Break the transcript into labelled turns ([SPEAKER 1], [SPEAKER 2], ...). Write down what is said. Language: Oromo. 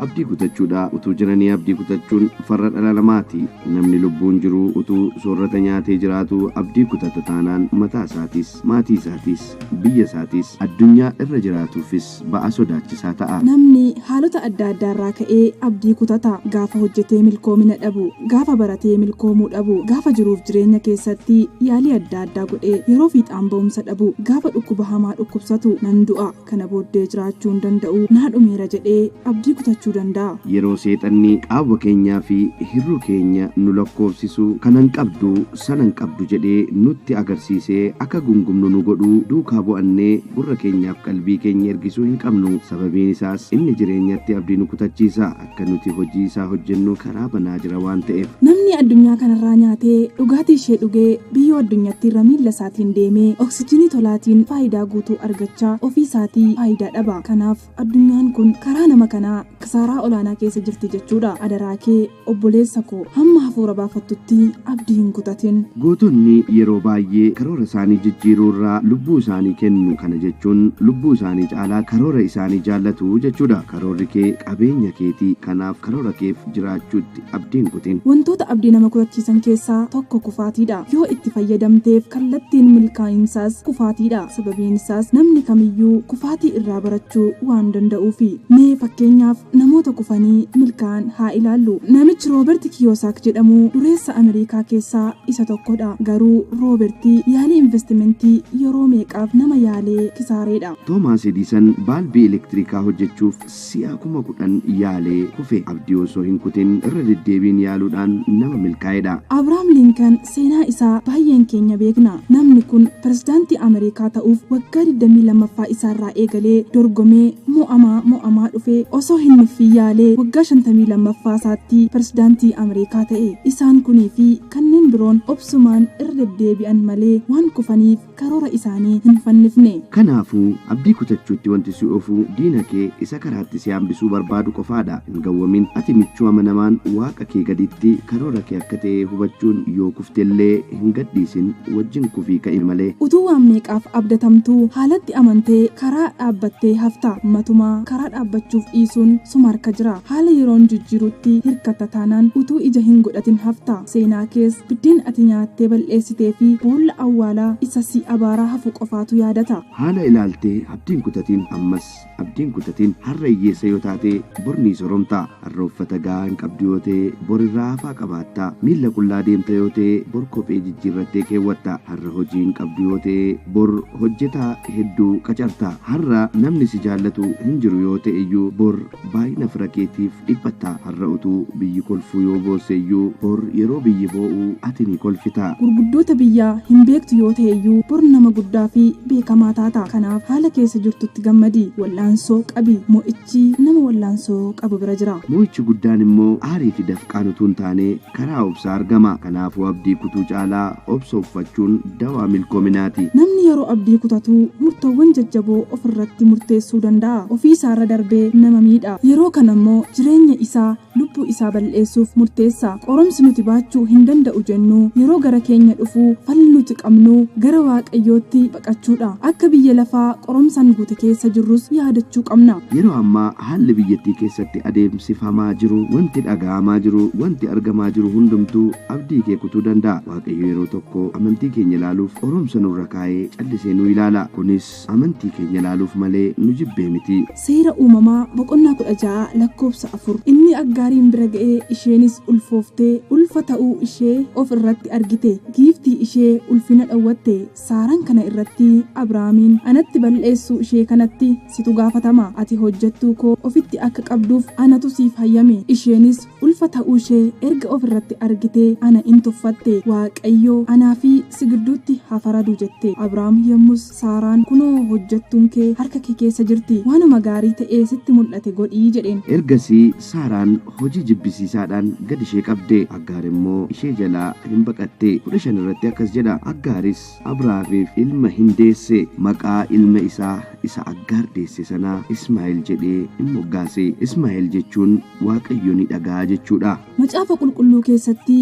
[SPEAKER 1] abdii kutachuudha. Utuu jiranii abdii kutachuun farra dhala namaati. Namni lubbuun jiru utuu soorrata nyaatee jiraatu abdii kutata taanaan mataa isaatis, maatii isaatis, biyya isaatis, addunyaa irra jiraatuufis ba'a sodaachisaa ta'a.
[SPEAKER 2] Namni haalota adda addaarraa ka'ee abdii kutata. Gaafa hojjetee milkoomina dhabu, gaafa baratee milkoomuu dhabu, gaafa jiruuf jireenya keessatti yaalii adda addaa godhee yeroo fiixaan ba'umsa dhabu, gaafa dhukkuba hamaa dhukkubsatu nan du'a kana booddee jiraachuu hin danda'u naa dhumeera jedhee abdii kutachuu danda'a.
[SPEAKER 1] Yeroo seexanni qaawwa keenyaa fi hirruu keenya nu lakkoofsisu kanan qabdu sanan qabdu jedhee nutti agarsiisee akka gungumnu nu godhu duukaa bu'annee gurra keenyaaf qalbii keenya ergisuu hin qabnu. Sababiin isaas inni jireenyatti abdii nu kutachiisa. Akka nuti hojii isaa hojjennu karaa banaa jira waan ta'eef.
[SPEAKER 2] Namni addunyaa kanarraa nyaatee dhugaatii ishee dhugee biyyoo addunyaatti irra miilla isaatiin deemee oksijiinii tolaatiin faayidaa guutuu argachaa ofii isaatii faayidaa dhaba. Kanaaf addunyaan kun karaa nama kanaa kisaaraa olaanaa keessa jirti jechuudha. Adaraa kee obboleessa koo hamma hafuura baafattutti abdii hin kutatin.
[SPEAKER 1] Gootonni yeroo baay'ee karoora isaanii jijjiiruurraa lubbuu isaanii kennu. Kana jechuun lubbuu isaanii caalaa karoora isaanii jaallatu jechuudha. Karoorri kee qabeenya keetii. Kanaaf karoora keef jiraachuutti abdiin kutin.
[SPEAKER 2] Wantoota abdii nama kutachiisan keessaa tokko kufaatiidha. Yoo itti fayyadamteef kallattiin milkaa'insaas kufaatiidha. Sababiin isaas namni kamiyyuu kufaatii irraa barachuu waan danda'uufi. Mee fakkeenyaaf namoota kufanii milkaa'an haa ilaallu. Namichi Rooberti Kiyoosaak jedhamu dureessa Ameerikaa keessaa isa tokkodha. Garuu Rooberti yaalii investimentii yeroo meeqaaf nama yaalee kisaareedha.
[SPEAKER 1] Toomaas Ediisan baalbii elektirikaa hojjechuuf si'a 10,000 yaalee kufe. Abdii osoo hin kutin irra deddeebiin yaaluudhaan nama milkaa'edha.
[SPEAKER 2] Abrahaam Linkan seenaa isaa baay'een keenya beekna. Namni kun pirezidaantii Ameerikaa ta'uuf waggaa 22ffaa isaarraa eegalee dorgomee mo'amaa dhufee osoo hin nuffii yaalee waggaa 52ffaa isaatti pirezidaantii Ameerikaa ta'e. Isaan kunii fi kanneen biroon obsumaan irra deddeebi'an malee waan kufaniif karoora isaanii hin fannifne.
[SPEAKER 1] Kanaafuu abdii kutachuutti wanti si oofu diina kee isa karaatti si hambisuu barbaadu qofaadha. Hin gawwamin. Ati michuu amanamaan waaqa kee gaditti karoora kee akka ta'e hubachuun yoo kuftellee hin gadhiisin wajjin kufii ka'in malee.
[SPEAKER 2] Utuu waan meeqaaf abdatamtuu haalatti amantee karaa dhaabbattee hafta. Matumaa karaa dhaabbachuuf dhiisuun suma harka jira. Haala yeroon jijjiirutti hirkata taanaan utuu ija hin godhatin hafta. Seenaa kees biddeen ati nyaattee balleessitee fi boolla awwaalaa isa si abaaraa hafu qofaatu yaadata.
[SPEAKER 1] Haala ilaaltee abdiin kutatiin ammas abdiin kutatiin har'a hiyyeessa yoo taate borni soromta. Har'a uffata gahaa hin qabdu yoo ta'e borirraa hafaa qabaatta. Miilla qullaa deemta yoo ta'e bor kophee jijjiirrattee keewwatta. Har'a hojii hin qabdu yoo ta'e bor hojjetaa hedduu qacarta. Har'a namni si jaallatu hin jiru yoo ta'e iyyuu bor baay'ina fira keetiif dhiphatta. Har'a utuu biyyi kolfuu yoo boosse iyyuu bor yeroo biyyi boo'u ati ni kolfita.
[SPEAKER 2] Gurguddoota biyyaa hin beektu yoo ta'e iyyuu bor nama guddaa fi beekamaa taata. Kanaaf haala keessa jirtutti gammadi. Wallaansoo qabi. Mo'ichi nama wallaansoo qabu bira jira.
[SPEAKER 1] Mo'ichi guddaan immoo aarii fi dafqaan utuu hin taane karaa obsaa argama. Kanaafuu abdii kutuu caalaa obsa uffachuun dawaa milkoominaati.
[SPEAKER 2] Namni yeroo abdii kutatu murtoowwan jajjaboo ofirratti murteessuu danda'a. Ofii isaarra darbee nama miidha. Yeroo kana immoo jireenya isaa lubbuu isaa balleessuuf murteessa. Qoromsi nuti baachuu hin danda'u jennu yeroo gara keenya dhufu falli nuti qabnu gara waaqayyootti baqachuudha. Akka biyya lafaa qoromsaan guute keessa jirrus yaadachuu qabna.
[SPEAKER 1] Yeroo ammaa haalli biyyattii keessatti adeemsifamaa jiru, wanti dhaga'amaa jiru, wanti argamaa jiru hundumtuu abdii kee kutuu danda'a. Waaqayyo yeroo tokko amantii keenya ilaaluuf qoromsa nurra kaa'ee callisee nu ilaala. Kunis amantii keenya ilaaluuf malee nu jibbee miti.
[SPEAKER 2] Seera uumamaa boqonnaa 16 lakkoofsa 4. Inni aggaariin bira ga'ee isheenis ulfooftee ulfa ta'uu ishee of irratti argite. Giiftii ishee ulfina dhawwatte. Saaraan kana irratti Abrahaamiin anatti balleessuu ishee kanatti situ gaafatama. Ati hojjettuu koo ofitti akka qabduuf anatu siif hayyame. Isheenis ulfa ta'uu ishee erga of irratti argite ana in tuffatte. Waaqayyo anaa fi si gidduutti haa faradu jette. Abrahaam yommus Saaraan kunoo hojjettuun kee harka kee keessa jirti. Waanuma gaarii ta'ee sitti mul'ate godhii jedheen.
[SPEAKER 1] Ergasii Saaraan hojii jibbisiisaadhaan gad ishee qabde. Aggaar immoo ishee jalaa hin baqatte. 15 irratti akkas jedha. Aggaaris Abrahaamiif ilma hin deesse. Maqaa ilma isaa isa Aggaar deesse sanaa Ismaa'eel jedhee in moggaase. Ismaa'eel jechuun Waaqayyo ni dhaga'a jechuudha.
[SPEAKER 2] Macaafa qulqulluu keessatti